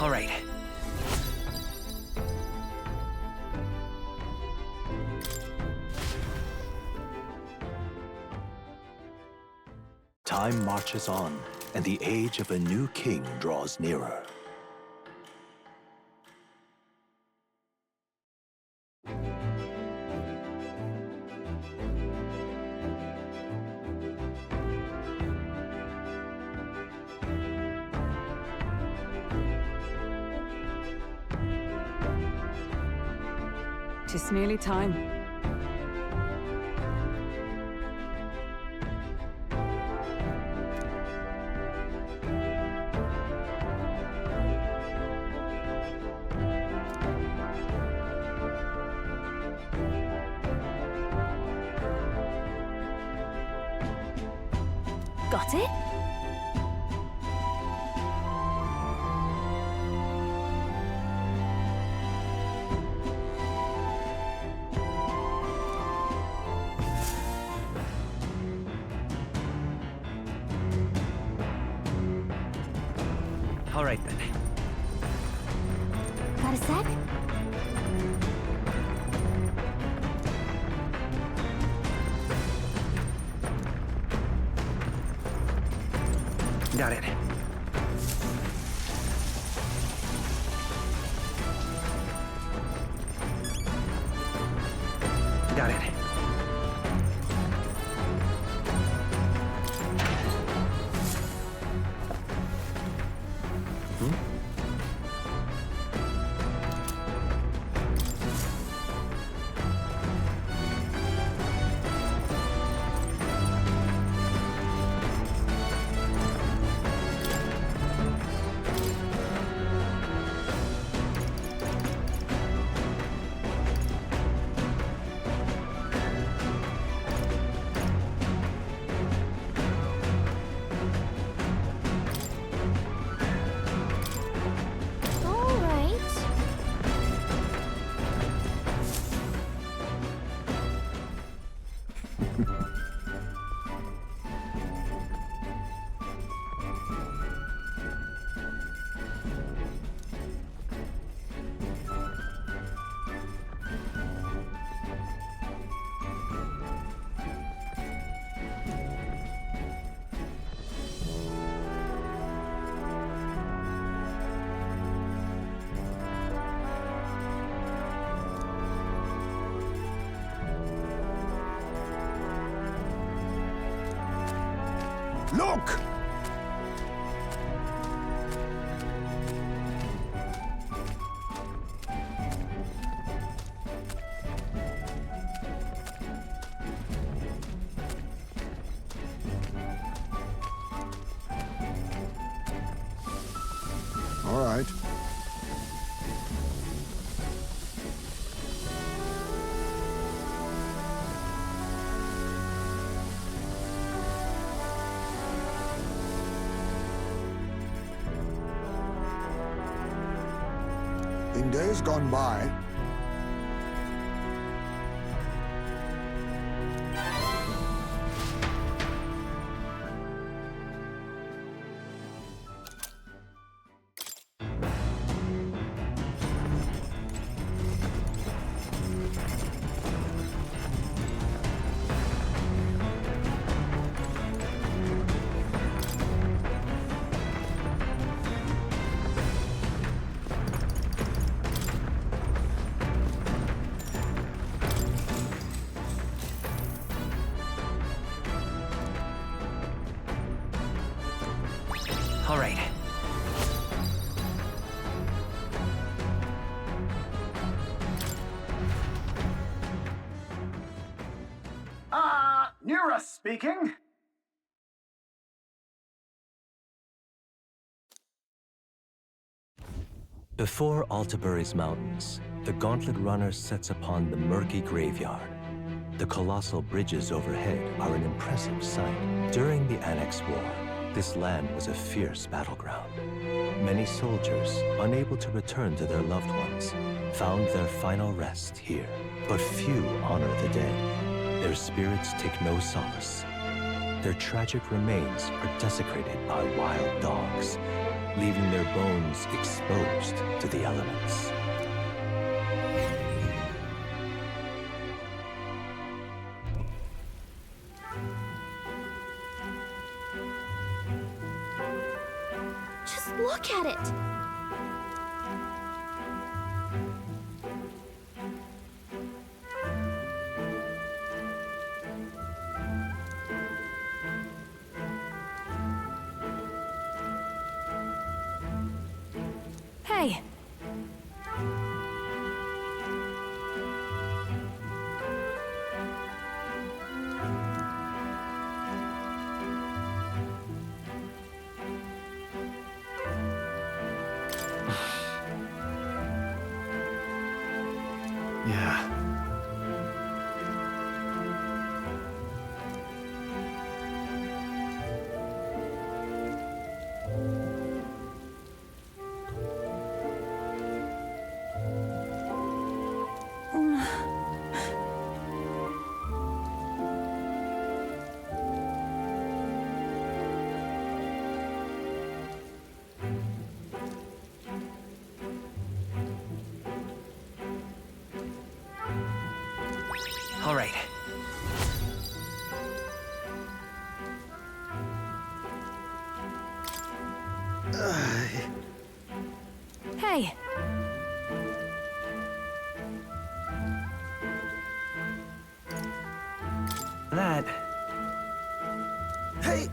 All right. Time marches on, and the age of a new king draws nearer. Tis nearly time. Got it? All right then. Got a sec? Got it. Got it. All right. Look! All right. In days gone by, All right. Nura speaking. Before Altabury's mountains, the Gauntlet Runner sets upon the murky graveyard. The colossal bridges overhead are an impressive sight. During the Annex War, this land was a fierce battleground. Many soldiers, unable to return to their loved ones, found their final rest here. But few honor the dead. Their spirits take no solace. Their tragic remains are desecrated by wild dogs, leaving their bones exposed to the elements. Just look at it. Hey. Yeah. All right. Hey. That. Hey!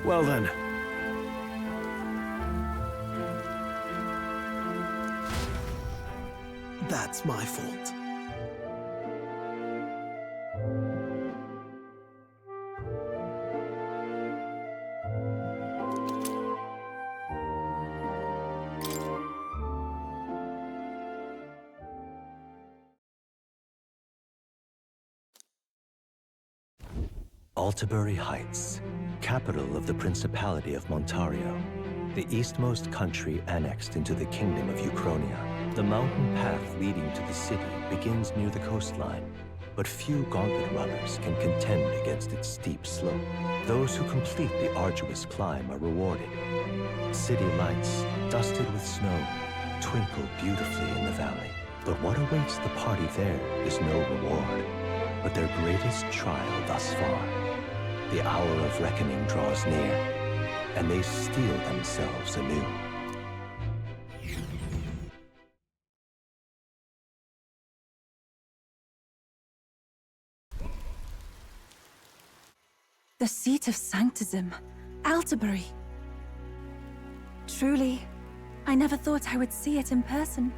Well then. That's my fault. Altabury Heights, capital of the Principality of Montario, the eastmost country annexed into the Kingdom of Uchronia. The mountain path leading to the city begins near the coastline, but few gauntlet runners can contend against its steep slope. Those who complete the arduous climb are rewarded. City lights, dusted with snow, twinkle beautifully in the valley. But what awaits the party there is no reward, but their greatest trial thus far. The hour of reckoning draws near, and they steel themselves anew. The seat of sanctism, Altabury. Truly, I never thought I would see it in person.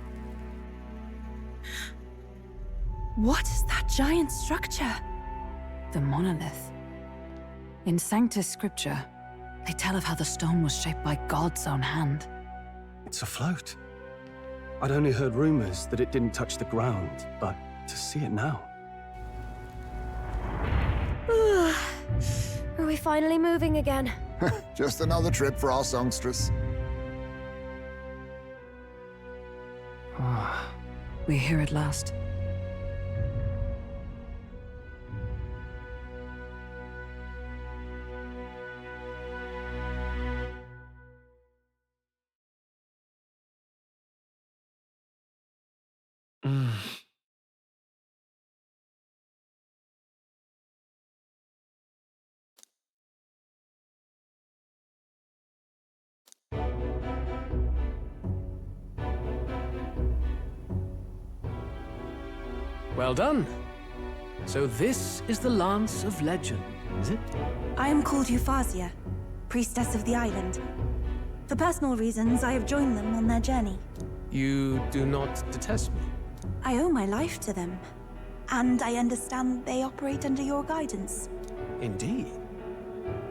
What is that giant structure? The monolith. In Sanctus Scripture, they tell of how the stone was shaped by God's own hand. It's afloat. I'd only heard rumors that it didn't touch the ground, but to see it now. Are we finally moving again? Just another trip for our songstress. We're here at last. Well done. So this is the Lance of Legend, is it? I am called Euphrasia, priestess of the island. For personal reasons, I have joined them on their journey. You do not detest me? I owe my life to them, and I understand they operate under your guidance. Indeed.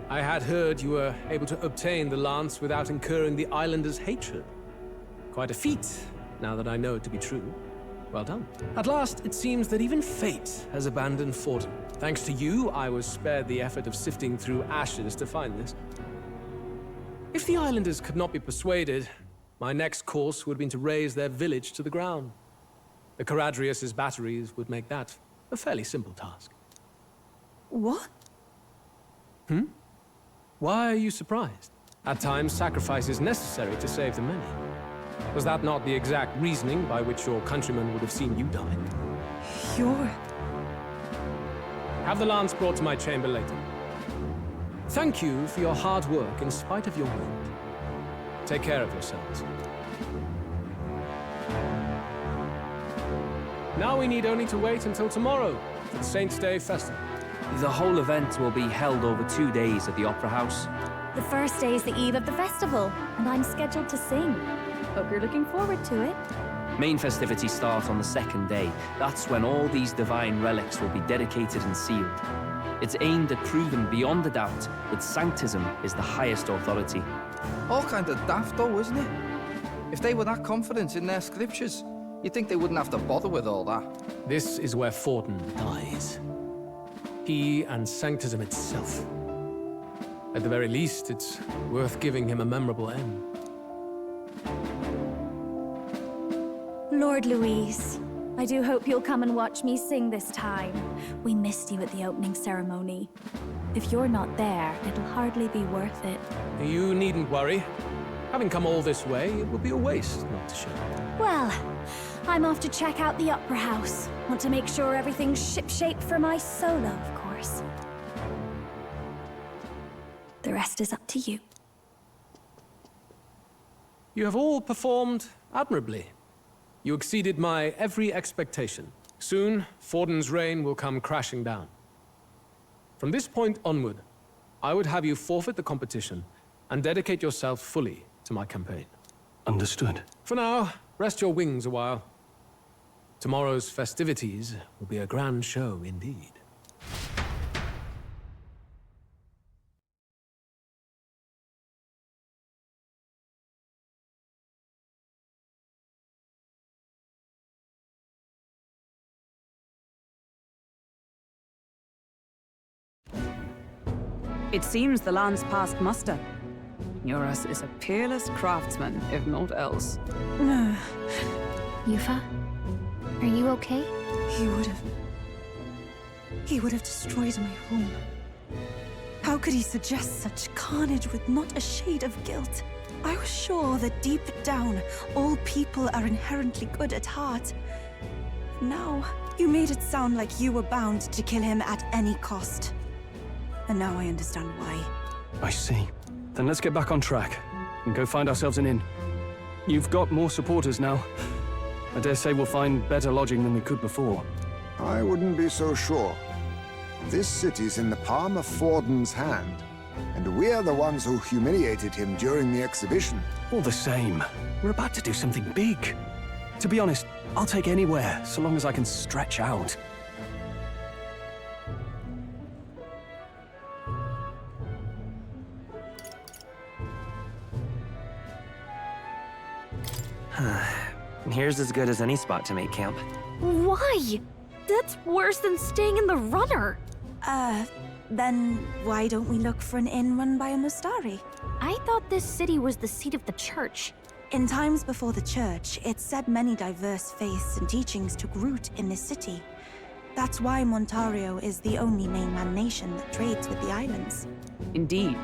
I had heard you were able to obtain the lance without incurring the islanders' hatred. Quite a feat, now that I know it to be true. Well done. At last, it seems that even fate has abandoned Fortin. Thanks to you, I was spared the effort of sifting through ashes to find this. If the islanders could not be persuaded, my next course would have been to raze their village to the ground. The Caradrius' batteries would make that a fairly simple task. What? Why are you surprised? At times, sacrifice is necessary to save the many. Was that not the exact reasoning by which your countrymen would have seen you die? You're... Have the lance brought to my chamber later. Thank you for your hard work in spite of your wound. Take care of yourselves. Now we need only to wait until tomorrow for the Saints' Day Festival. The whole event will be held over 2 days at the Opera House. The first day is the eve of the festival, and I'm scheduled to sing. Hope you're looking forward to it. Main festivities start on the second day. That's when all these divine relics will be dedicated and sealed. It's aimed at proving beyond a doubt that Sanctism is the highest authority. All kind of daft though, isn't it? If they were that confident in their scriptures, you'd think they wouldn't have to bother with all that. This is where Forden dies. He and Sanctism itself. At the very least, it's worth giving him a memorable end. Lord Louise, I do hope you'll come and watch me sing this time. We missed you at the opening ceremony. If you're not there, it'll hardly be worth it. You needn't worry. Having come all this way, it would be a waste not to show. Well, I'm off to check out the Opera House. Want to make sure everything's shipshape for my solo, of course. The rest is up to you. You have all performed admirably. You exceeded my every expectation. Soon, Forden's reign will come crashing down. From this point onward, I would have you forfeit the competition and dedicate yourself fully to my campaign. Understood. For now, rest your wings a while. Tomorrow's festivities will be a grand show indeed. It seems the land's passed muster. Eurus is a peerless craftsman, if not else. Yufa, are you okay? He would have destroyed my home. How could he suggest such carnage with not a shade of guilt? I was sure that deep down, all people are inherently good at heart. Now, you made it sound like you were bound to kill him at any cost. And now I understand why. I see. Then let's get back on track and go find ourselves an inn. You've got more supporters now. I dare say we'll find better lodging than we could before. I wouldn't be so sure. This city's in the palm of Forden's hand, and we're the ones who humiliated him during the exhibition. All the same, we're about to do something big. To be honest, I'll take anywhere, so long as I can stretch out. Here's as good as any spot to make camp. Why? That's worse than staying in the runner. Then why don't we look for an inn run by a Mustari? I thought this city was the seat of the church. In times before the church, it's said many diverse faiths and teachings took root in this city. That's why Montario is the only mainland nation that trades with the islands. Indeed.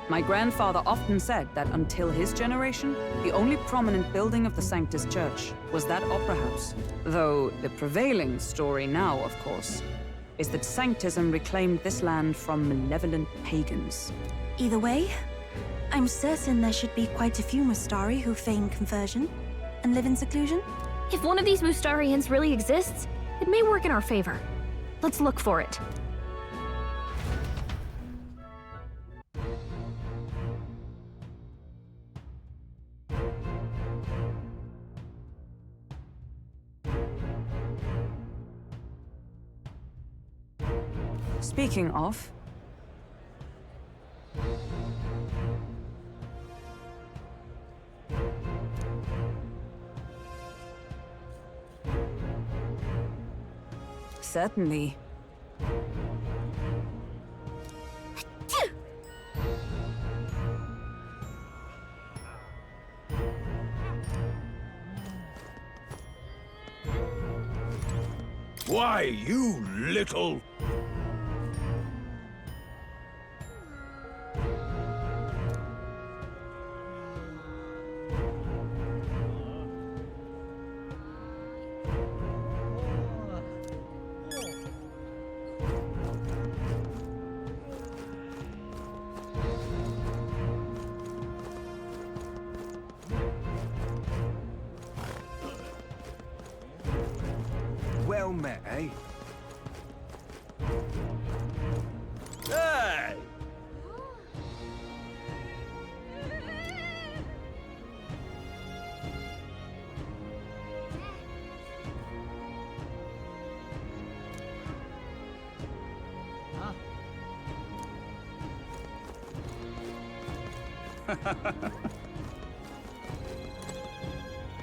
My grandfather often said that until his generation, the only prominent building of the Sanctus Church was that opera house. Though the prevailing story now, of course, is that Sanctism reclaimed this land from malevolent pagans. Either way, I'm certain there should be quite a few Mustari who feign conversion and live in seclusion. If one of these Mustarians really exists, it may work in our favor. Let's look for it. Speaking of... Certainly. Why, you little... Well met, eh? Hey!